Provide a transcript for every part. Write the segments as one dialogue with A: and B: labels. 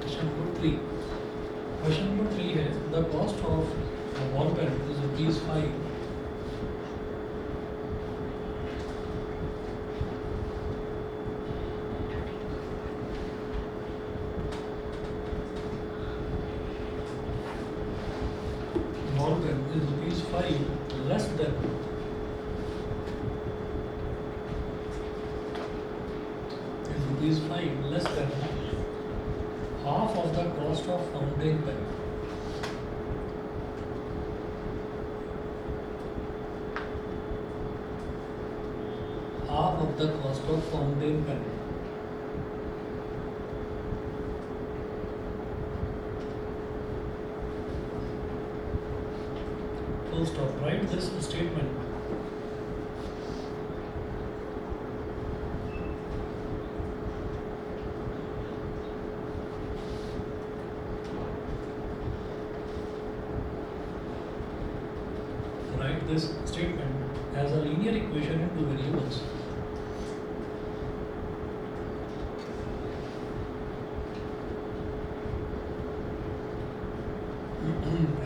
A: Question number 3. Question number 3 है the cost of ball pen is ₹5. Ball pen is ₹5 less than ₹5 less than half of the cost of fountain pen. Half of the cost of fountain pen. Full stop. Write this statement. Write this statement as a linear equation in two variables.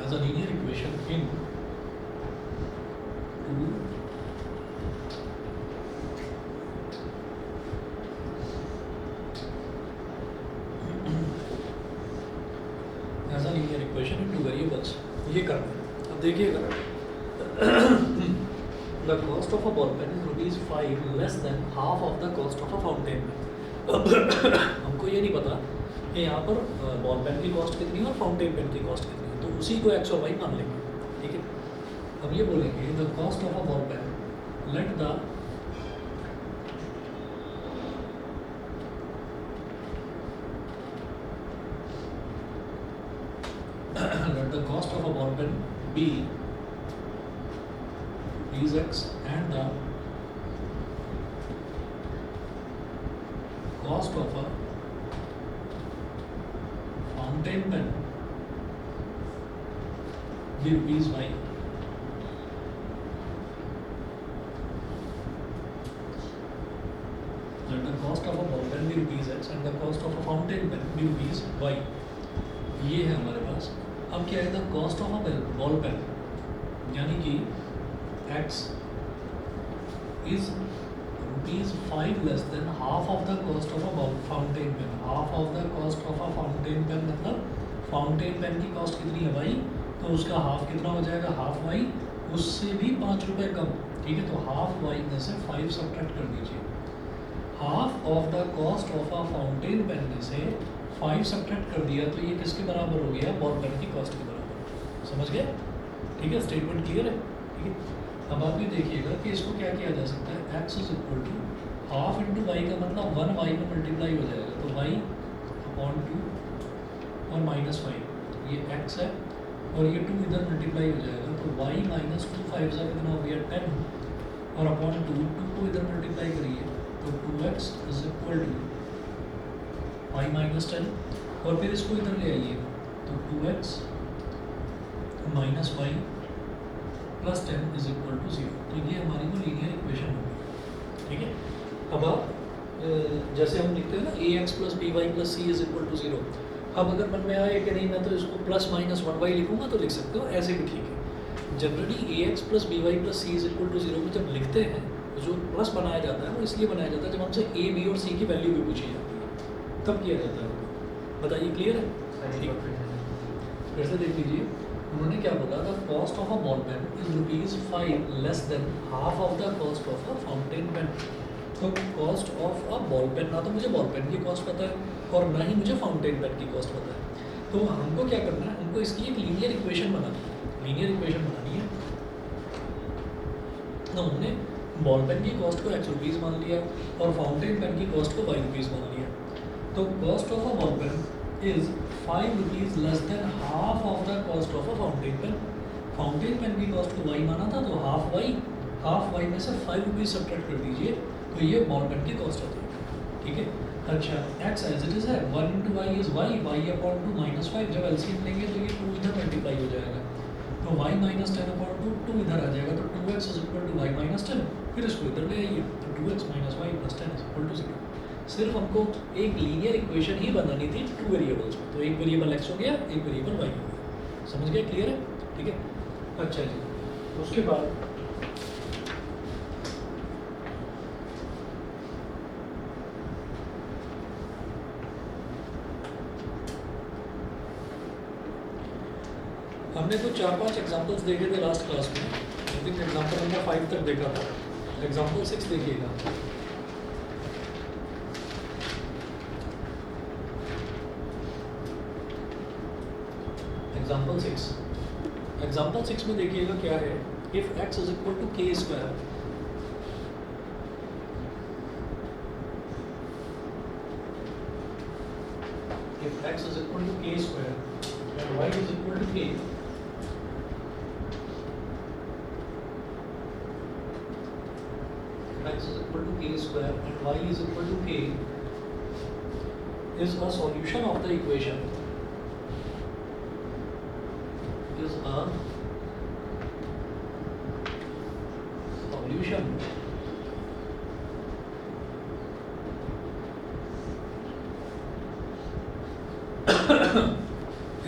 A: As a linear equation in two as a linear equation in two variables. ये करना है. अब देखिएगा the cost of a ball pen is ₹5 less than half of the cost of a fountain pen. हमको ये नहीं पता कि यहाँ पर बॉल पेन की कॉस्ट कितनी है और फाउंटेन पेन की कॉस्ट कितनी है, तो उसी को x और y मान लेंगे. ठीक है. अब ये बोलेंगे the cost of a ball pen let the cost of a ball pen be is x and the cost of a fountain pen be ₹y. Let the cost of a ball pen be ₹x and the cost of a fountain pen be ₹y. ये है हमारे पास. अब क्या है the cost of a ball pen, यानी कि x is ₹5 less than half of the cost of a fountain pen. Half of the cost of a fountain pen मतलब fountain pen की कॉस्ट कितनी है भाई, तो उसका हाफ कितना हो जाएगा, हाफ y, उससे भी ₹5 कम. ठीक है. तो हाफ y में से 5 सब्ट्रैक्ट कर दीजिए. Half of the cost of a fountain pen में से 5 सब्ट्रैक्ट कर दिया तो ये किसके बराबर हो गया, बॉल पेन की कॉस्ट के बराबर. समझ गए. ठीक है. स्टेटमेंट क्लियर है. ठीक है. अब आप ये देखिएगा कि इसको क्या किया जा सकता है, x is equal to half into y का मतलब 1y में मल्टीप्लाई हो जाएगा, तो y अपॉन 2 और -5 ये x है और ये 2 इधर मल्टीप्लाई हो जाएगा, तो y माइनस 2 5 से कितना हो गया 10 और अपॉन 2 को इधर मल्टीप्लाई करिए तो 2x is equal to y minus 10 और फिर इसको इधर ले आइए तो 2x minus y plus 10 is equal to 0. तो ये हमारी वो लीनियर इक्वेशन होगी. ठीक है. अब आप जैसे हम लिखते हैं ना ax plus by plus c is equal to 0. अब अगर मन में आए कि नहीं मैं तो इसको प्लस माइनस 1y लिखूंगा तो लिख सकते हो, ऐसे भी ठीक है. Generally ax plus by plus c is equal to 0 में जब लिखते हैं जो प्लस बनाया जाता है वो इसलिए बनाया जाता है जब हमसे a b और c की वैल्यू भी पूछी जाती है तब किया जाता है. बताइए क्लियर है. फिर से देख लीजिए उन्होंने क्या बोला था, cost of a ball pen is ₹5 less than half of the cost of a fountain pen. तो cost of a ball pen, ना तो मुझे बॉल पेन की कॉस्ट पता है और ना ही मुझे फाउंटेन पेन की कॉस्ट पता है. तो हमको क्या करना है, हमको इसकी एक लीनियर इक्वेशन बनानी है. लीनियर इक्वेशन बनानी है तो हमने बॉल पेन की कॉस्ट को ₹x मान लिया और फाउंटेन पेन की कॉस्ट को ₹y मान लिया. तो cost of a ball pen is ₹5 less than half of the cost of a fountain pen. Fountain pen की कॉस्ट को y माना था तो हाफ y में से ₹5 सब्ट्रैक्ट कर दीजिए तो ये बॉल पेन की कॉस्ट होती है. ठीक है. अच्छा x एज इट इज है 1 into y is y upon 2 -5. जब एलसीएम लेंगे तो ये 2 इधर मल्टीप्लाई हो जाएगा तो y माइनस 10 अपॉन 2 इधर आ जाएगा तो 2x is equal to y minus 10. फिर इसको इधर ले आइए तो 2x minus y plus 10 is equal to 0. सिर्फ हमको एक लीनियर इक्वेशन ही बनानी थी टू वेरिएबल्स में, तो एक वेरिएबल एक्स हो गया, एक वेरिएबल वाई हो गया। समझ गए? क्लियर है? ठीक है। अच्छा जी, उसके बाद हमने तो 4-5 एग्जांपल्स देखे थे लास्ट क्लास में। आई थिंक एग्जांपल नंबर 5 तक देखा था। एग्जांपल 6 देखिएगा। एग्जाम्पल 6 में देखिएगा क्या है। If x is equal to k square, if x is equal to k square and y is equal to k, if x is equal to k square and y is equal to k is a solution of the equation, is a solution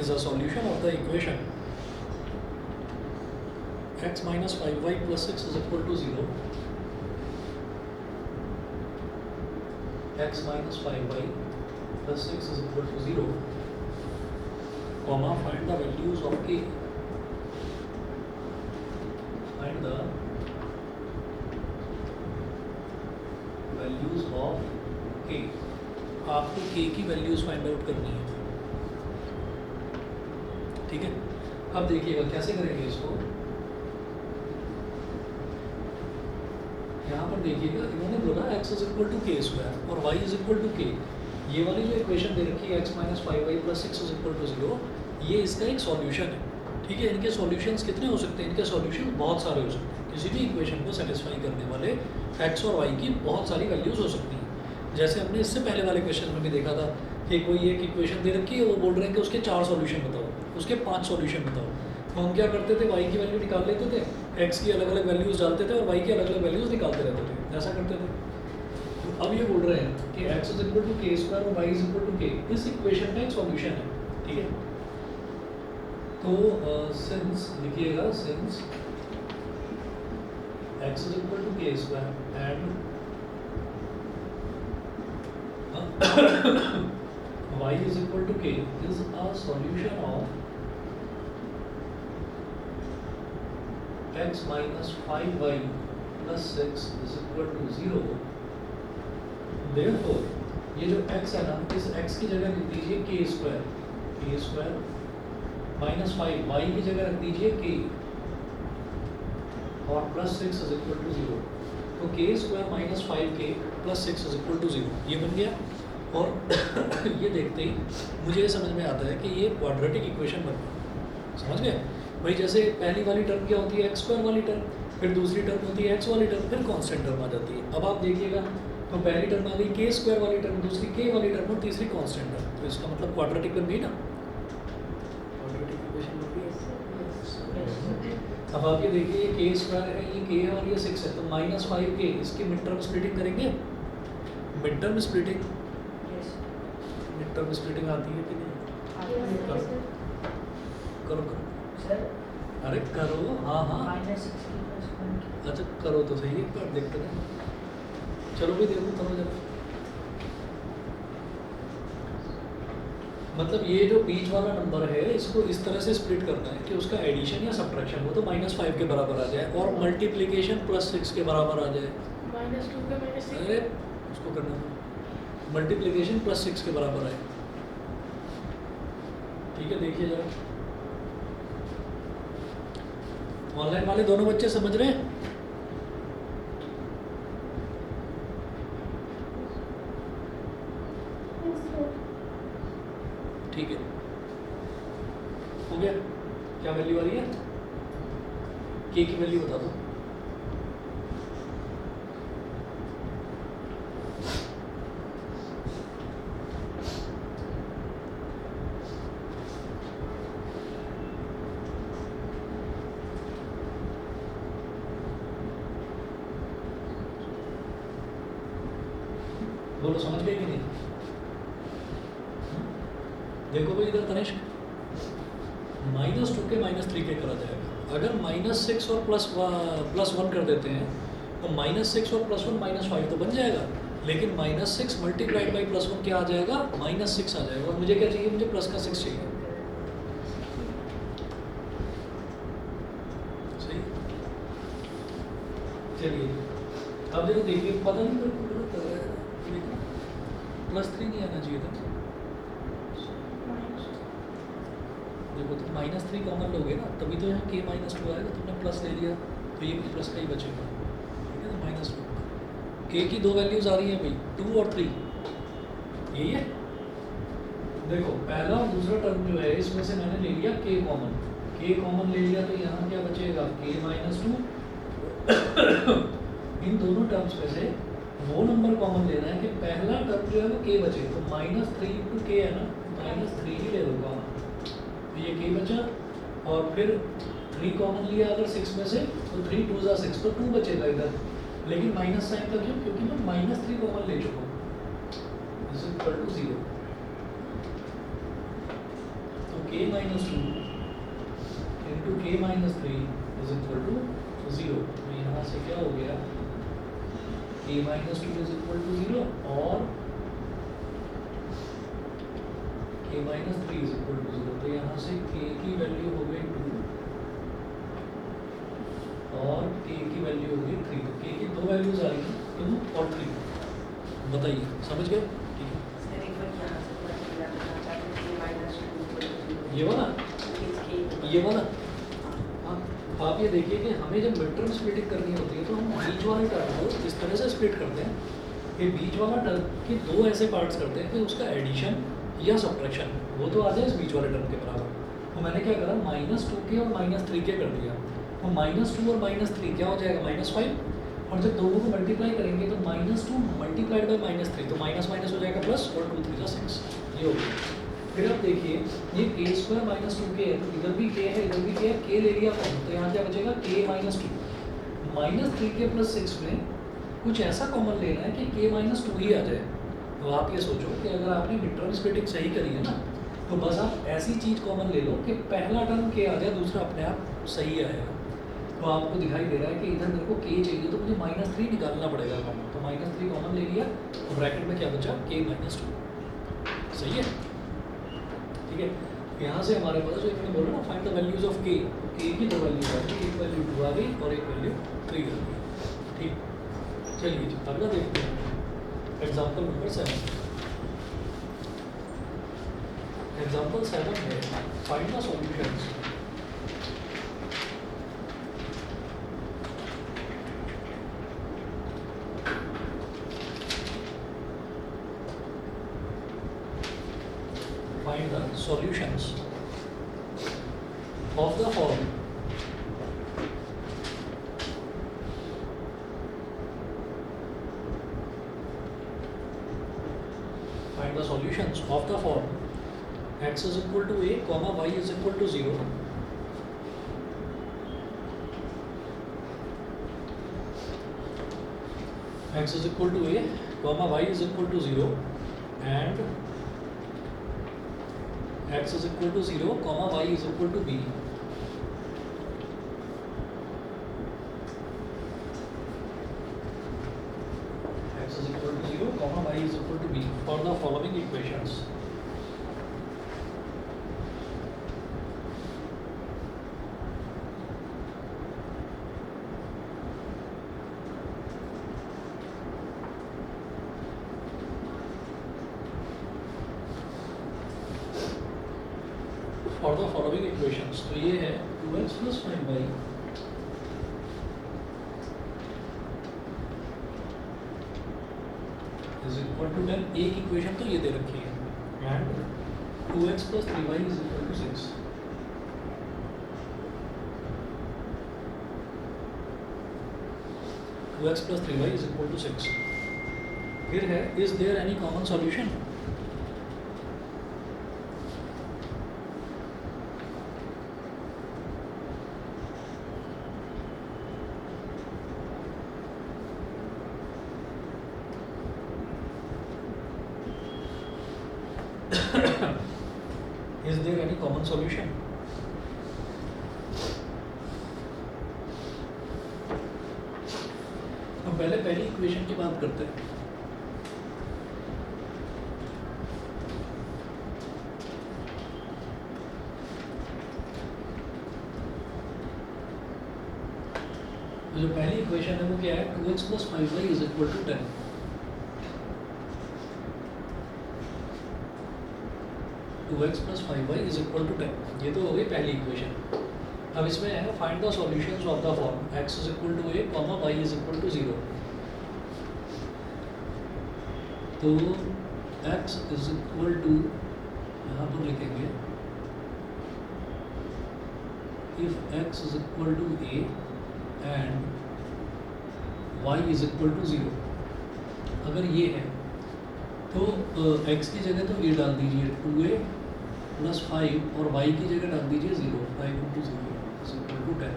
A: is a solution of the equation x minus 5y plus 6 is equal to 0, x minus 5y plus 6 is equal to 0, comma, find the values of k, find the values of k। आपको k की values find out करनी है, ठीक है। अब देखिएगा कैसे करेंगे इसको। यहाँ पर देखिएगा, इन्होंने बोला x is equal to k square और y is equal to k. ये वाली जो इक्वेशन दे रखी है x minus 5y plus 6 is equal to 0, ये इसका एक सॉल्यूशन है, ठीक है। इनके सॉल्यूशंस कितने हो सकते हैं? इनके सॉल्यूशन बहुत सारे हो सकते हैं। किसी भी इक्वेशन को सेटिस्फाई करने वाले x और y की बहुत सारी वैल्यूज हो सकती हैं। जैसे हमने इससे पहले वाले क्वेश्चन में भी देखा था कि कोई एक इक्वेशन दे रखी है, वो बोल रहे हैं कि उसके 4 सॉल्यूशन बताओ, उसके 5 सॉल्यूशन बताओ। तो हम क्या करते थे, y की वैल्यू निकाल लेते थे, x की अलग अलग वैल्यूज़ डालते थे और y की अलग अलग वैल्यूज़ निकालते रहते थे, ऐसा करते थे। तो अब ये बोल रहे हैं कि x is equal to k square और y इज इक्वल टू के, इस इक्वेशन का एक सॉल्यूशन है, ठीक है। तो सिंस लिखिएगा, since x is equal to k square and y is equal to k is a solution of x minus 5y plus 6 is equal to 0। Therefore, ये जो x है ना, इस x की जगह लिख दीजिए k स्क्वायर माइनस 5, y की जगह रख दीजिए k और प्लस 6 इज इक्वल टू 0। तो k square minus 5k plus 6 is equal to 0, ये बन गया। और ये देखते ही मुझे ये समझ में आता है कि ये क्वाड्रेटिक इक्वेशन बन गया। समझ गए भाई? जैसे पहली वाली टर्म क्या होती है, एक्स स्क्वायर वाली टर्म, फिर दूसरी टर्म होती है एक्स वाली टर्म, फिर कांस्टेंट टर्म आ जाती है। अब आप देखिएगा, तो पहली टर्म आ गई के स्क्वायर वाली टर्म, दूसरी के वाली टर्म और तीसरी कांस्टेंट टर्म, तो इसका मतलब क्वाड्रेटिक बन गई ना, क्वाड्रेटिक इक्वेशन बन गई। अब आप ये देखिए, के स्क्वायर है, ये के है और ये 6 है, तो माइनस 5k, इसकी मिड टर्म स्प्लिटिंग करेंगे। मिड टर्म स्प्लिटिंग स्प्लिटिंग आती है कि नहीं? करो सर, अरे करो, हाँ। अच्छा करो तो सही, एक बार देखते हैं। चलो भी देखो, करो जरा। मतलब ये जो बीच वाला नंबर है, इसको इस तरह से स्प्लिट करना है कि उसका एडिशन या सब्ट्रैक्शन हो तो -5 के बराबर आ जाए और मल्टीप्लिकेशन +6 के बराबर आ जाए। -2 का -6, अरे उसको करना, मल्टीप्लिकेशन +6 के बराबर आए, ठीक है। देखिए जरा, ऑनलाइन वाले दोनों बच्चे समझ रहे हैं? ठीक है, हो गया। क्या वैल्यू आ रही है? के की वैल्यू बता दो। बोलो समझ गए कि नहीं? देखो भाई इधर तनिष्क, -2 के -3 के करा जाएगा। अगर -6 और +1 कर देते हैं तो -6 और +1 -5 तो बन जाएगा, लेकिन -6 मल्टीप्लाइड बाई +1 क्या आ जाएगा? -6 आ जाएगा। और मुझे क्या चाहिए? मुझे प्लस का 6 चाहिए। सही, चलिए अब देखो, देखिए पता नहीं मेरे को गलत कर रहा है, +3 नहीं आना चाहिए था। देखो तो -3 कॉमन लोगे ना, तभी तो यहाँ k -2 आएगा। तुमने प्लस ले लिया तो ये भी प्लस का ही बचेगा, ठीक है? तो -2 k की 2 वैल्यूज आ रही हैं भाई, 2 और 3, यही है। देखो पहला और दूसरा टर्म जो है इसमें से मैंने ले लिया k कॉमन ले लिया, तो यहाँ क्या बचेगा? k -2। इन दोनों टर्म्स में से वो नंबर कॉमन लेना है कि पहला टर्म जो है वो k बचे, तो -3 × k है ना, -3 ही ले लो कॉमन, तो ये k बचा। और फिर 3 कॉमन लिया अगर 6 में से, तो 3 2 × 6, तो 2 बचेगा इधर, लेकिन माइनस साइन का क्यों? क्योंकि मैं -3 कॉमन ले चुका हूँ, इज इक्वल टू 0। तो k -2 into k -3 is equal to 0। तो यहाँ से क्या हो गया? k -2 इज इक्वल टू 0 और k -3 इज इक्वल टू 0। तो यहाँ से k की वैल्यू हो गई 2 और k की वैल्यू हो गई 3। तो k की 2 वैल्यूज आ रही हैं, 2 और 3। बताइए, समझ गए? ठीक है, ये वाला आप ये देखिए कि हमें जब मिड टर्म स्प्लिटिंग करनी होती है तो हम बीच वाले टर्म को इस तरह से स्प्लिट करते हैं कि बीच वाला टर्म के 2 ऐसे पार्ट्स करते हैं कि उसका एडिशन या सब्ट्रैक्शन वो तो आ जाए इस बीच वाले टर्म के बराबर। तो मैंने क्या करा? -2k और -3k कर दिया। तो -2 और -3 क्या हो जाएगा? -5। और जब दोनों को मल्टीप्लाई करेंगे तो -2 मल्टीप्लाइड बाई -3, तो माइनस माइनस हो जाएगा प्लस, और 2 3 = 6, ये हो गया। फिर आप देखिए ये k² -2k है, तो इधर भी k है, इधर भी k है, k ले लिया कॉमन, तो यहाँ क्या बचेगा? k -2 -3k + 6 में कुछ ऐसा कॉमन लेना है कि k -2 ही आ जाए। तो आप ये सोचो कि अगर आपने मिड टर्म स्प्लिटिंग सही करी है ना, तो बस आप ऐसी चीज़ कॉमन ले लो कि पहला टर्म k आ जाए, दूसरा अपने आप सही आएगा। तो आपको दिखाई दे रहा है कि इधर मेरे को k चाहिए, तो मुझे -3 निकालना पड़ेगा कॉमन। तो -3 कॉमन ले लिया, तो ब्रैकेट में क्या बचा? k -2। सही है, ठीक है। यहाँ से हमारे पास जो इन्होंने बोला ना, find the values of k, k की 2 वैल्यूज आ गई, एक वैल्यू 2 आ गई और एक वैल्यू 3 आ गई। ठीक, चलिए जी अगला देखते हैं, एग्जाम्पल नंबर 7। एग्जाम्पल 7 है find the solutions. Find the solutions of the following. Find the solutions of the form x is equal to a, comma y is equal to 0. X is equal to a, comma y is equal to 0, and x is equal to 0, comma y is equal to b. X is equal to 0, comma y is equal to b for the following equations. For the following equations, तो ये है 2x + 5y is equal to 10। एक equation तो ये दे रखी है, and 2x + 3y is equal to 6। Two x + 3y is equal to 6। फिर है is there any common solution. Is there any common solution? हम पहली इक्वेशन की बात करते हैं। जो पहली इक्वेशन है वो क्या है? 2x + 5y = 10। 2x + 5y = 10, ये तो हो गई पहली इक्वेशन। अब इसमें है find the solutions of the form x = a, y = 0। तो x = यहाँ पर लिखेंगे if x = a and y = 0। अगर ये है तो x की जगह तो a डाल दीजिए 2a + 5 और y की जगह डाल दीजिए 0। 5 × 0 = 10।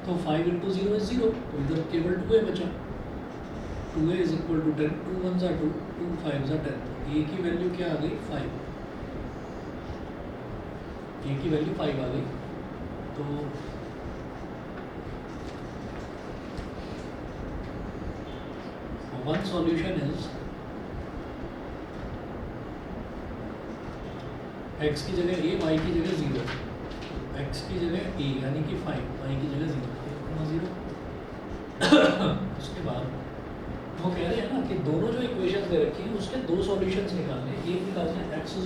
A: तो 5 × 0 = 0, तो इधर केवल 2a बचा। 2a = 10, 2 × 1 = 2, 2 × 5 = 10। a की वैल्यू क्या आ गई? 5। a की वैल्यू 5 आ गई। तो one solution is x की जगह a, y की जगह 0, x की जगह a यानी कि 5, y की जगह 0। उसके बाद वो कह रहे हैं ना कि दोनों जो इक्वेशन दे रखी हैं उसके दो सॉल्यूशंस निकालने हैं। एक निकालना है x = a,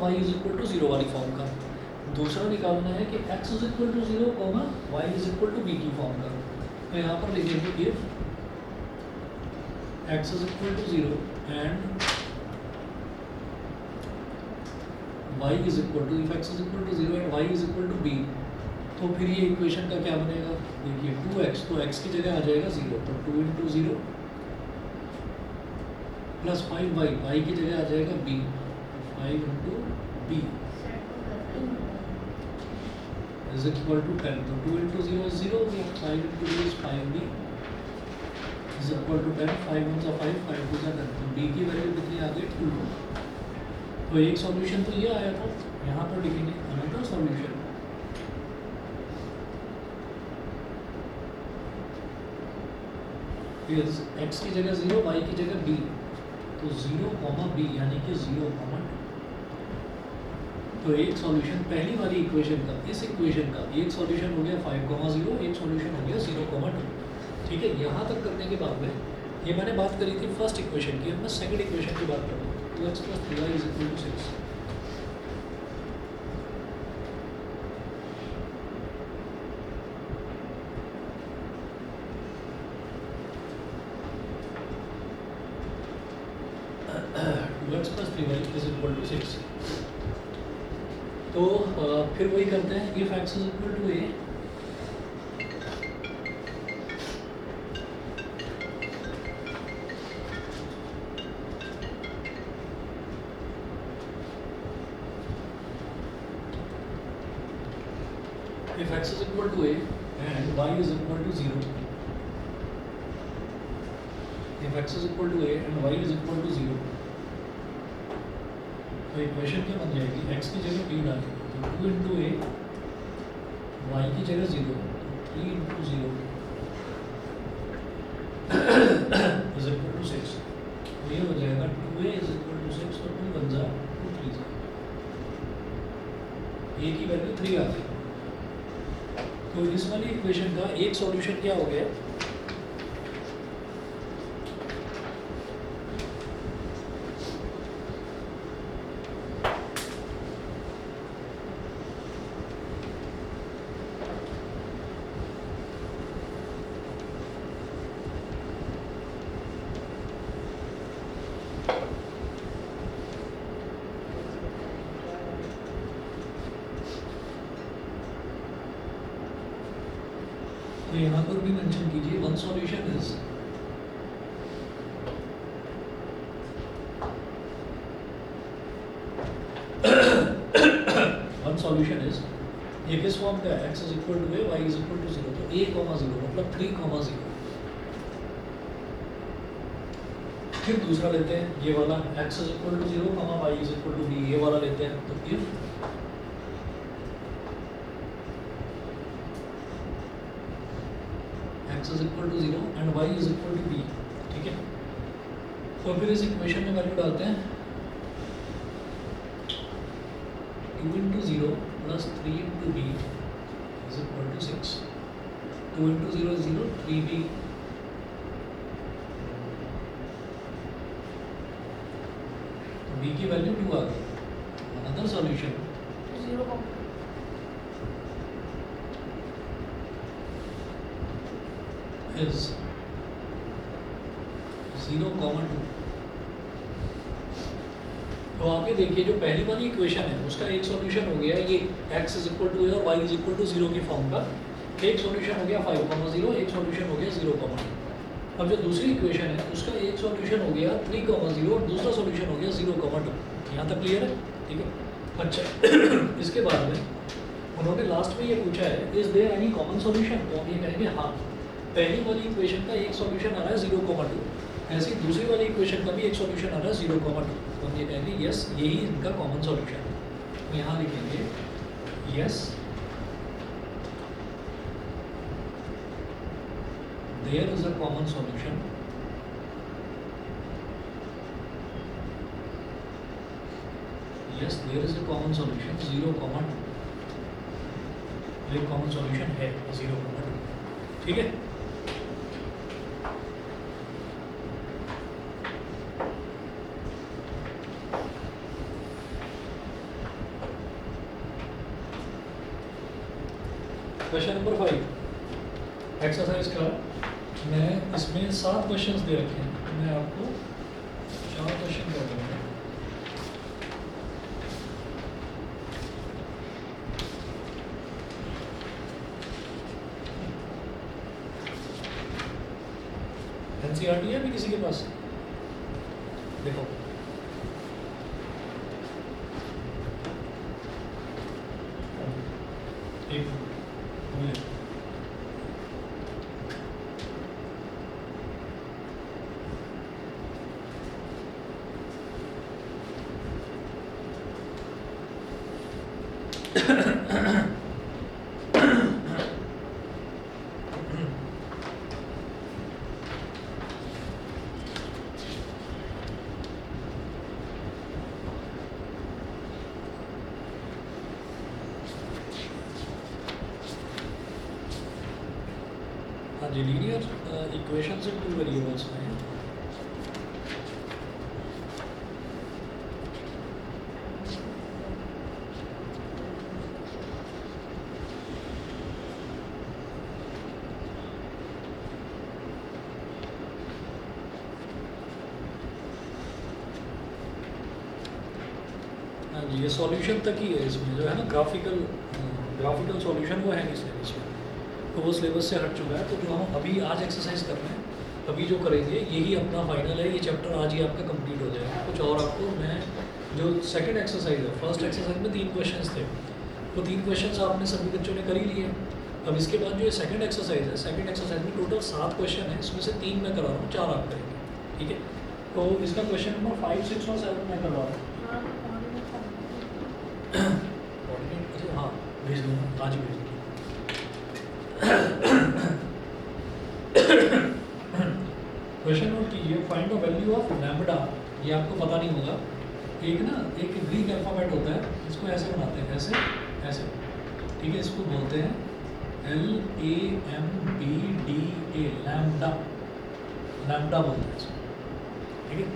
A: y = 0 वाली फॉर्म का। दूसरा निकालना है कि x = 0, y = b की फॉर्म का। तो यहाँ पर लिखेंगे if x = 0 and y = if x = 0 and y = b, तो फिर ये इक्वेशन का क्या बनेगा? देखिए 2x, तो x की जगह आ जाएगा 0, तो 2 × 0 + 5y, y की जगह आ जाएगा b, 5 × b = 10। तो 2 × 0 = 0 हो गया, 5 × b = 5b = 10। 5 × 1 = 5, 5 × 2 = 10। तो b की वैल्यू कितनी आ गई? 2। तो एक सॉल्यूशन तो ये आया था। यहाँ पर लिखेंगे अनदर सॉल्यूशन इज x की जगह 0, y की जगह b, तो 0, b यानी कि 0, 2। तो एक सॉल्यूशन पहली वाली इक्वेशन का, इस इक्वेशन का एक सॉल्यूशन हो गया 5, 0, एक सॉल्यूशन हो गया 0, 2। ठीक है, यहाँ तक करने के बाद में ये मैंने बात करी थी फर्स्ट इक्वेशन की। अब मैं सेकंड इक्वेशन की बात करूँ। 2x + 3y = 6। x + 3y = 6। तो फिर वही करते हैं if x = a, if x = a and y = 0, if x = a and y = 0, तो इक्वेशन क्या बन जाएगी? x की जगह b डालेंगे, तो 2 × a, y की जगह 0, तो 3 × 0 = 6। तो ये हो जाएगा 2a = 6, तो 2 × 1 = 2, 3 × a की वैल्यू 3 आ गई। तो इस वाली इक्वेशन का एक सॉल्यूशन क्या हो गया? तो यहाँ पर भी मेंशन कीजिए वन सॉल्यूशन इज ये किस फॉर्म का है? x = a, y = 0, तो a, 0 मतलब 3, 0। फिर दूसरा लेते हैं ये वाला x is equal to 0 comma y is equal to b, ये वाला लेते हैं। तो if x is equal to 0 and y is equal to b, ठीक है। तो फिर इस इक्वेशन में वैल्यू डालते हैं 2 into 0 plus 3 into b is equal to 6। 2 into 0 is 0, 3b b की वैल्यू 2 आ गई। Another solution
B: 0
A: is 0,2। तो आगे देखिए जो पहली वाली इक्वेशन है उसका एक सॉल्यूशन हो गया ये x इज इक्वल टू और y इज इक्वल टू 0 की फॉर्म का, एक सॉल्यूशन हो गया 5,0, एक सॉल्यूशन हो गया 0,2। अब जो दूसरी इक्वेशन है उसका एक सॉल्यूशन हो गया 3,0 और दूसरा सॉल्यूशन हो गया 0,2। यहाँ तक क्लियर है, ठीक है। अच्छा इसके बाद में उन्होंने लास्ट में ये पूछा है is there any common solution, तो हम ये कहेंगे हाँ। पहली वाली इक्वेशन का एक सॉल्यूशन आ रहा है 0,2, ऐसे ही दूसरी वाली इक्वेशन का भी एक सॉल्यूशन आ रहा है 0,2, तो हम ये कहेंगे यस यही इनका कॉमन सॉल्यूशन है। तो यहाँ लिखेंगे yes there is a common solution yes there is a common solution 0,2, एक कॉमन सॉल्यूशन है 0,2, ठीक है। क्वेश्चन नंबर 5 एक्सरसाइज का मैं इसमें 7 क्वेश्चंस दे रखे हैं, तो मैं आपको 4 क्वेश्चन कर दूँगा। एनसीईआरटी है अभी किसी के पास? देखो एक मिनट हाँ जी, लीनियर इक्वेशन से 2 वेरिएबल्स में हाँ जी, ये सॉल्यूशन तक ही है। इसमें जो है ना ग्राफिकल सॉल्यूशन वो है नहीं सिलेबस में, तो वो सिलेबस से हट चुका है। तो जो हम अभी आज एक्सरसाइज कर रहे हैं, अभी जो करेंगे यही अपना फाइनल है। ये चैप्टर आज ही आपका कंप्लीट हो जाएगा। कुछ और आपको मैं जो सेकंड एक्सरसाइज है, फर्स्ट एक्सरसाइज में 3 क्वेश्चंस थे, वो 3 क्वेश्चंस आपने सभी बच्चों ने कर ही लिए। अब इसके बाद जो ये सेकंड एक्सरसाइज है, सेकंड एक्सरसाइज में टोटल 7 क्वेश्चन है, इसमें से 3 मैं करा रहा हूँ, 4 आप करेंगे, ठीक है। तो इसका क्वेश्चन नंबर 5, 6 और 7 मैं करवा रहा हूँ। अच्छा हाँ, भेज दूँगा, आज ही भेज दूँगा। क्वेश्चन नोट कीजिए, find the value of lambda. ये आपको पता नहीं होगा, एक ग्रीक अल्फ़ाबेट होता है, इसको ऐसे बनाते हैं, ऐसे ऐसे, ठीक है। इसको बोलते हैं LAMBDA, लैम्बडा, लैम्बडा बोलते हैं इसको, ठीक है।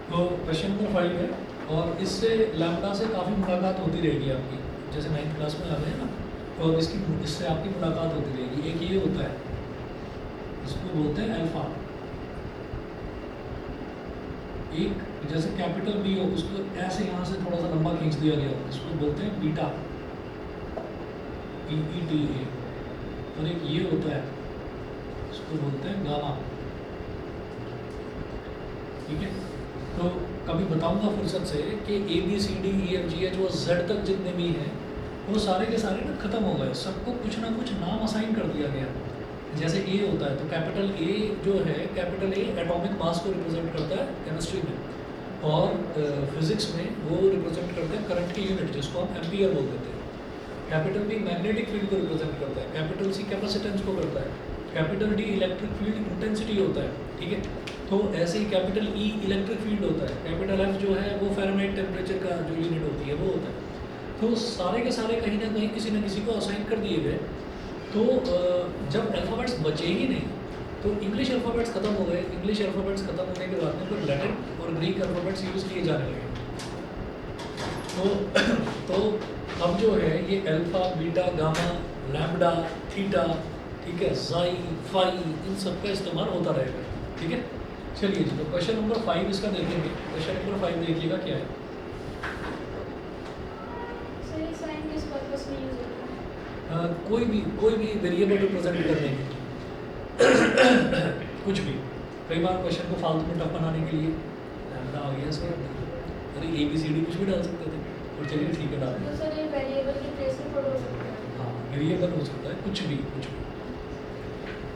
A: तो क्वेश्चन नंबर 5 है, और इससे लैम्बडा से काफ़ी मुलाकात होती रहेगी आपकी, जैसे 9th क्लास में आते हैं ना, तो इससे आपकी मुलाकात होती रहेगी। एक ये होता है, इसको बोलते हैं अल्फा। एक जैसे कैपिटल बी हो, उसको ऐसे यहाँ से थोड़ा सा लंबा खींच दिया गया हो, इसको बोलते हैं बीटा, PETA। और एक ये होता है, इसको बोलते हैं गामा, ठीक है। तो कभी बताऊंगा फुर्सत से कि ABCDEFGH वो Z तक जितने भी हैं, वो सारे के सारे ना ख़त्म हो गए, सबको कुछ ना कुछ नाम असाइन कर दिया गया। जैसे ए होता है तो कैपिटल ए जो है, कैपिटल ए एटॉमिक मास को रिप्रेजेंट करता है केमिस्ट्री में, और फिजिक्स में वो रिप्रेजेंट करते हैं करंट की यूनिट जिसको हम एम्पियर बोल देते हैं। कैपिटल बी मैग्नेटिक फील्ड को रिप्रेजेंट करता है, कैपिटल सी कैपेसिटेंस को करता है, capital D electric field intensity होता है, ठीक है। तो ऐसे ही कैपिटल ई इलेक्ट्रिक फील्ड होता है, कैपिटल एफ जो है वो फ़ारेनहाइट टेम्परेचर का जो यूनिट होती है वो होता है। तो सारे के सारे कहीं ना कहीं किसी न किसी को असाइन कर दिए गए। तो जब अल्फ़ाबेट्स बचे ही नहीं तो इंग्लिश अल्फ़ाबेट्स ख़त्म हो गए। इंग्लिश अल्फ़ाबेट्स ख़त्म होने के बाद में फिर लैटिन और ग्रीक अल्फ़ाबेट्स यूज़ किए जाने लगे। तो अब जो है ये alpha, beta, gamma, lambda, theta, ठीक है, ज़ाई, फाई, इन सब का इस्तेमाल होता रहेगा, ठीक है। चलिए जी, तो क्वेश्चन नंबर 5 इसका देखेंगे। क्वेश्चन नंबर 5 देखिएगा क्या है। कोई भी वेरिएबल रिप्रेजेंट करने के कुछ भी। कई बार क्वेश्चन को फालतू में टफ बनाने के लिए लैम्बडा आ गया सर, अरे ए बी सी डी कुछ भी डाल सकते थे, और चलिए ठीक है डाल दें।
B: तो सर ये वेरिएबल की प्लेस में पुट हो सकता है।
A: हाँ, वेरिएबल हो सकता है कुछ भी।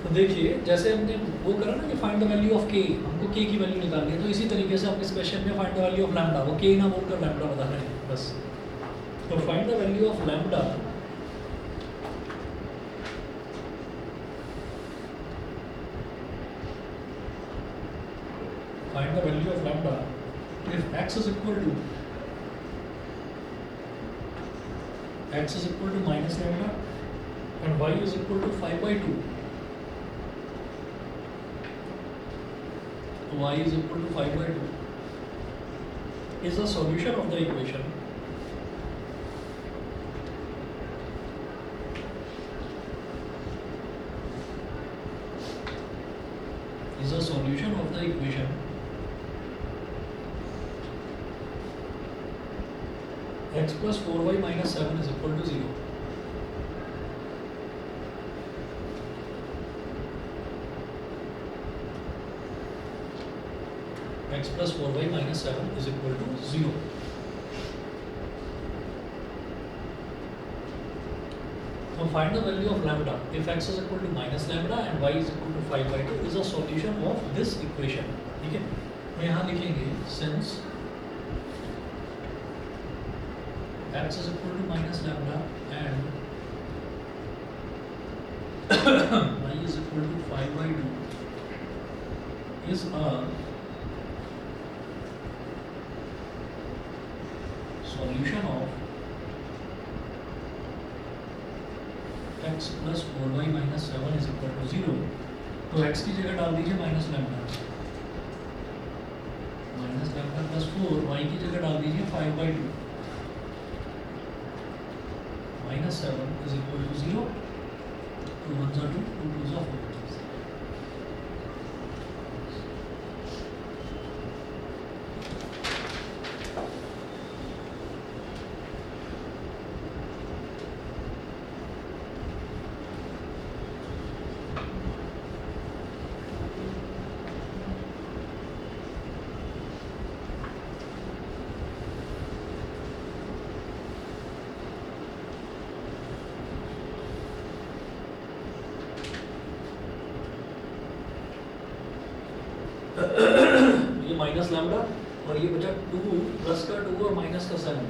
A: तो देखिए जैसे हमने वो करा ना कि फाइंड द वैल्यू ऑफ के, हमको के की वैल्यू निकालनी है, तो इसी तरीके से आपके इस क्वेश्चन में find the value of lambda, वो के ना बोलकर लैम्बडा बताना है बस। तो find the value of lambda, find the value of lambda if x is equal to minus lambda and y is equal to 5/2, y is equal to 5/2 is the solution of the equation x plus 4y minus 7 is equal to 0. X plus 4y minus 7 is equal to 0. So find the value of lambda if x is equal to minus lambda and y is equal to 5/2 is a solution of this equation. ठीक है, तो यहाँ लिखेंगे since x is equal to minus lambda and y is equal to 5/2 is a solution of x plus 4y minus 7 is equal to 0. तो x की जगह डाल दीजिए माइनस लैम्बडा प्लस 4, y की जगह डाल दीजिए 5/2 minus 7 is equal to 0. 2 1s are 2, 2 2s are 4. ये माइनस लैम्बडा और ये बचा 2 प्लस का 2 और माइनस का 7।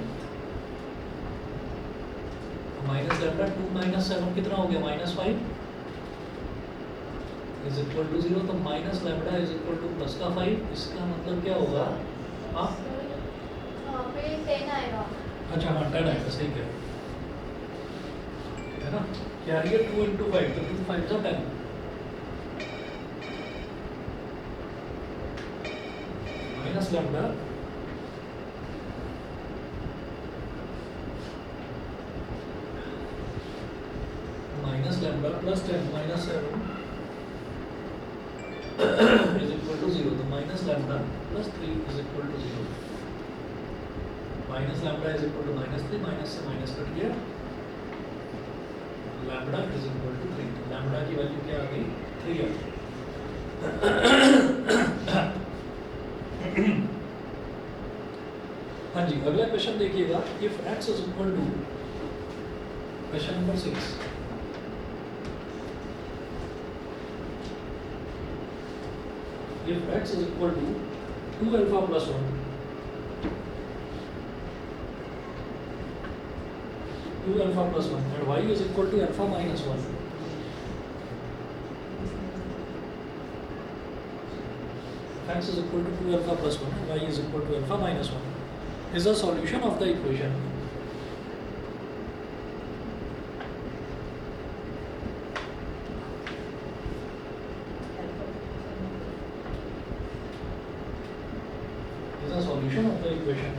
A: माइनस लैम्बडा 2 माइनस 7 कितना हो गया -5 इज इक्वल टू 0। तो minus lambda is equal to plus का 5, इसका मतलब क्या होगा? आप
B: पे 10 आएगा।
A: अच्छा हाँ 10 आएगा, सही कह है ना। क्या है 2 × 5 तो 2 5 जा 10 minus lambda plus 10 minus 7 is equal to 0. तो minus lambda plus 3 is equal to 0. minus lambda is equal to -3, minus से माइनस कट गया, lambda is equal to 3. तो lambda की वैल्यू क्या आ गई? 3 आ गई। हाँ जी, अगला क्वेश्चन देखिएगा। If x is equal to, question number 6, if x is equal to 2 alpha plus 1, 2 alpha plus 1 and y is equal to alpha minus 1. X is equal to 2 alpha plus 1 and y is equal to alpha minus 1 is the solution of the equation. Is the solution of the equation.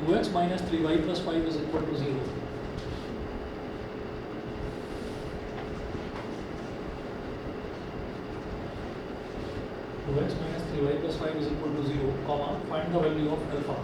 A: 2x minus 3y plus 5 is equal to 0. X minus 3y plus 5 is equal to 0, comma, find the value of alpha.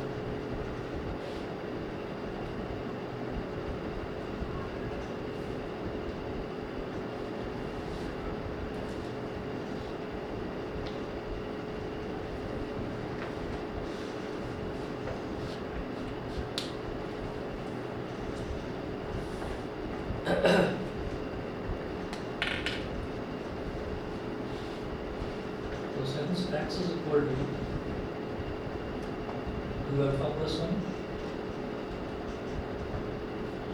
A: So since x is equal to 2 alpha plus 1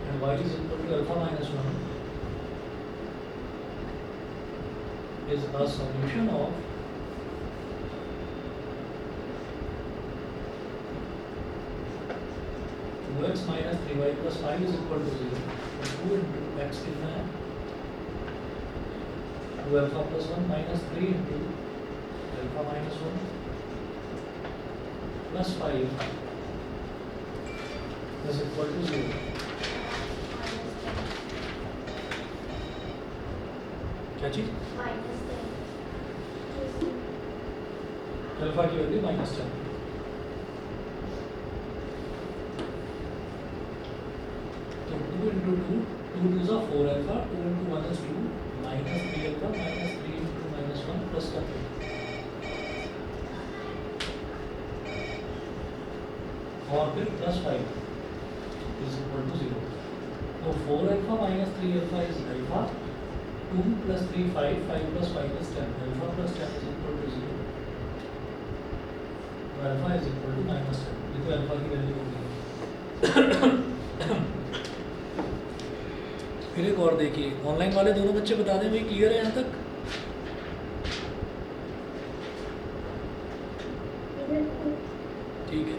A: and y is equal to alpha minus 1 is a solution of x minus 3y plus 5 is equal to 0. 2 into x कितना है 2 alpha plus 1 minus 3 into alpha minus 1 plus 5 is equal to 0. क्या चीज alpha की value -10. तो 2 into 2, 2 2s are 4 alpha, 2 into 1 is 2, minus 3 alpha, minus 3 into minus 1 plus 1. और फिर plus 5 is equal to 0. तो 4 alpha minus 3 alpha is alpha, 2 plus 3 5, 5 plus 5 is 10. Alpha plus 10 is equal to 0. तो alpha is equal to -10. ये तो alpha की value होगी. फिर एक और देखिए, ऑनलाइन वाले दोनों बच्चे बता दें भाई क्लियर है यहाँ तक. ठीक है.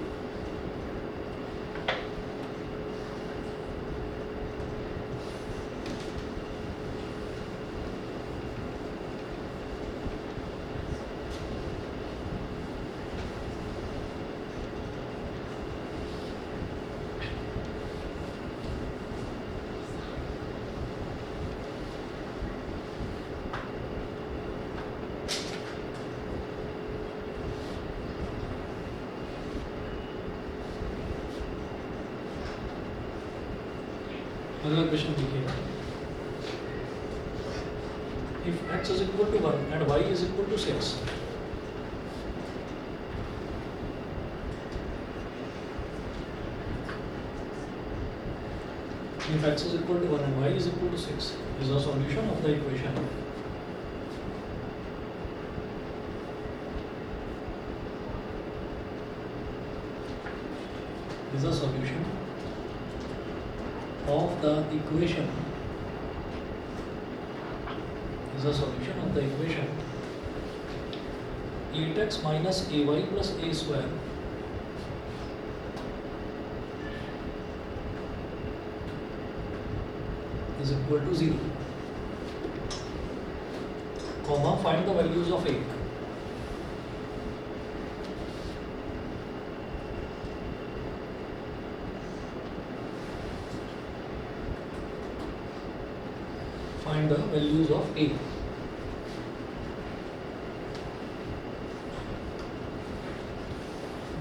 A: अगला क्वेश्चन देखिएगा. If x is equal to 1 and y is equal to 6, if x is equal to 1 and y is equal to 6 is the solution of the equation. Is the solution of the equation. Is the solution of the equation 8x minus ay plus a square is equal to 0, comma, find the values of a. Find the values of a.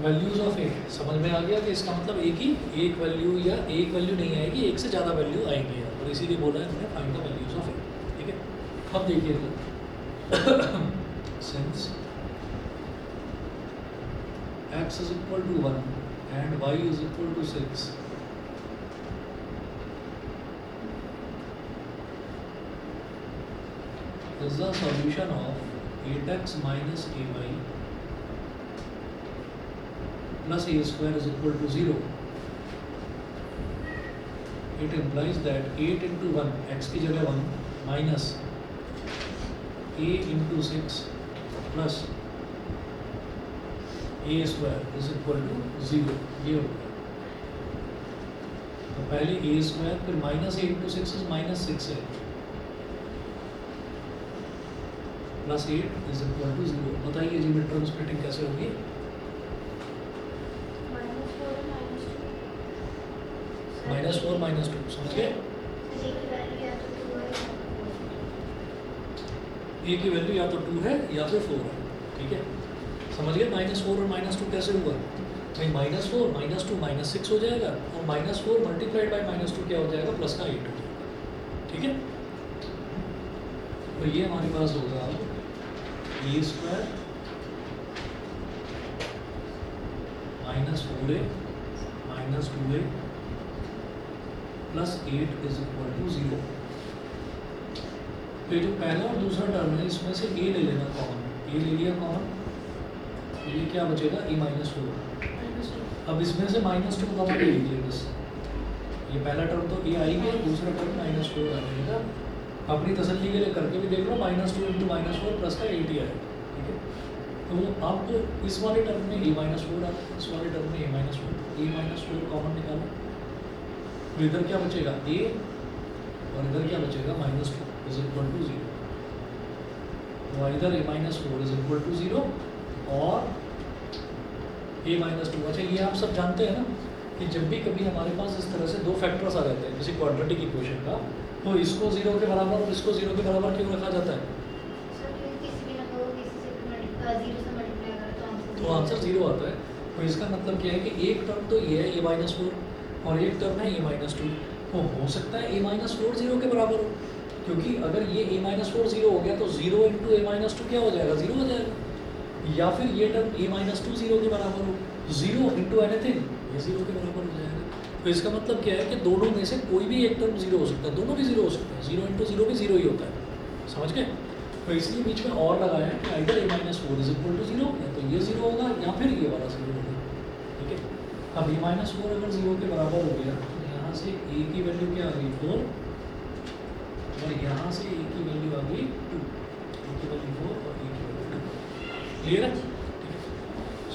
A: Values of a समझ में आ गया कि इसका मतलब एक value या एक value नहीं आएगी, एक से ज़्यादा वैल्यू आएंगी और इसीलिए बोला है हमने फाइंड द वैल्यूज ऑफ ए. ठीक है. अब देखिएगा, since x is equal to 1 and y is equal to 6, is the solution of 8x minus a y plus a square is equal to 0, it implies that 8 into 1 x की जगह 1 minus a into 6 plus a square is equal to 0, ये हो गया। तो पहले a square फिर minus a into 6 is minus 6 है plus 8 is equal to 0। बताइए जी मिड टर्म स्प्लिटिंग कैसे होगी? -4 -2 समझ गए? ए की वैल्यू या तो 2 है या फिर 4 है, ठीक है? समझ गए? -4 और -2 कैसे हुआ भाई? -4 -2 -6 हो जाएगा और -4 मल्टीप्लाइड बाय -2 क्या हो जाएगा? प्लस का 8 हो जाएगा, ठीक है? तो ये हमारे पास होगा a square -4a -2a plus 8 is equal to 0। तो ये जो पहला और दूसरा टर्म है इसमें से ए ले लेना कॉमन, ए ले लिया कॉमन, तो ये क्या बचेगा? ए -4। अब इसमें से -2 कॉमन ले लीजिए बस। ये पहला टर्म तो ए आई गया, दूसरा टर्म -4 आ जाएगा। अपनी तसल्ली के लिए करके भी देख लो, -2 इंटू -4 प्लस का 8 ही आएगा, ठीक है? तो अब इस वाले टर्म में ए -4 आता है, इस वाले टर्म में ए -4 कॉमन निकालो, तो इधर क्या बचेगा? ए और इधर क्या बचेगा? -2 इज इक्वल टू 0। तो इधर ए -4 इज इक्वल टू 0 और ए -2। अच्छा ये आप सब जानते हैं ना कि जब भी कभी हमारे पास इस तरह से दो फैक्टर्स आ जाते हैं जैसे क्वाड्रेटिक इक्वेशन का, तो इसको 0 के बराबर और इसको 0 के बराबर क्यों रखा जाता है? तो आंसर 0 आता है। तो इसका मतलब क्या है कि एक टर्म तो ये है ए -4 और एक टर्म है ए -2, तो हो सकता है ए -4 0 के बराबर हो, क्योंकि अगर ये ए -4 0 हो गया तो 0 इंटू ए -2 क्या हो जाएगा? 0 हो जाएगा। या फिर ये टर्म ए -2 0 के बराबर हो, 0 इंटू एनीथिंग ये 0 के बराबर हो जाएगा। तो इसका मतलब क्या है कि दोनों में से कोई भी एक टर्म 0 हो सकता है, दोनों भी 0 हो सकता है। 0 इंटू 0 भी 0 ही होता है, समझ गए? तो इसलिए बीच में और लगाया है कि either a -4 is equal to 0, या तो ये 0 होगा या फिर ये वाला 0 होगा, ठीक है? अब ए -4 अगर 0 के बराबर हो गया तो यहाँ से ए की वैल्यू क्या आ गई? 4 और यहाँ से ए की वैल्यू आ गई 2, ए की वैल्यू 4 और ए की वैल्यू 2। क्लियर है? ठीक है,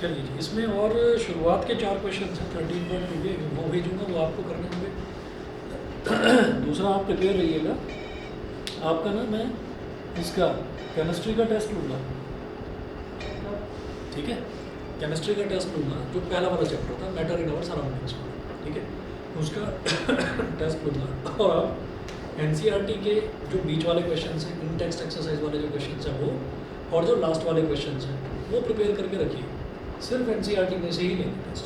A: चलिए जी। इसमें और शुरुआत के 4 क्वेश्चन हैं 13.2 के, वो भेजूँगा, वो आपको करने होंगे। दूसरा आप प्रिपेयर रहिएगा, आपका ना मैं इसका केमिस्ट्री का टेस्ट लूँगा, ठीक है? केमिस्ट्री का टेस्ट लूँगा, जो पहला वाला चैप्टर था मैटर इन आवर सराउंडिंग्स, ठीक है? उसका टेस्ट लूँगा और आप एनसीईआरटी के जो बीच वाले क्वेश्चन हैं, इन टेक्स्ट एक्सरसाइज वाले जो क्वेश्चन हैं वो, और जो लास्ट वाले क्वेश्चन हैं वो प्रिपेयर करके रखिए। सिर्फ एनसीईआरटी में से ही लेंगे टेस्ट,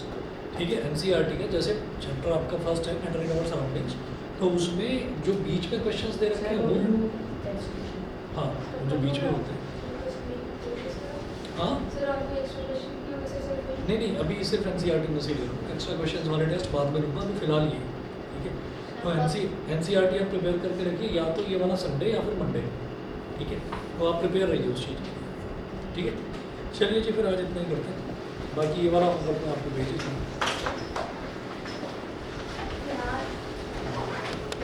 A: ठीक है? एनसीईआरटी का जैसे चैप्टर आपका फर्स्ट है मैटर इन आवर सराउंडिंग्स, तो उसमें जो बीच में क्वेश्चन दे रखे हैं वो, हाँ जो बीच में होते हैं, हाँ नहीं अभी सिर्फ एनसीईआरटी में से ही ले लूँगा, एक्स्ट्रा क्वेश्चन वाले टेस्ट बाद में लूँगा, तो फिलहाल ये, ठीक है? तो एनसीईआरटी आप प्रिपेयर करके रखिए, या तो ये वाला संडे या फिर मंडे, ठीक है? तो आप प्रिपेयर रहिए उस चीज़ के लिए, ठीक है? चलिए जी, फिर आज इतना ही करते हैं, बाकी ये वाला होमवर्क मैं आपको भेज देता हूँ।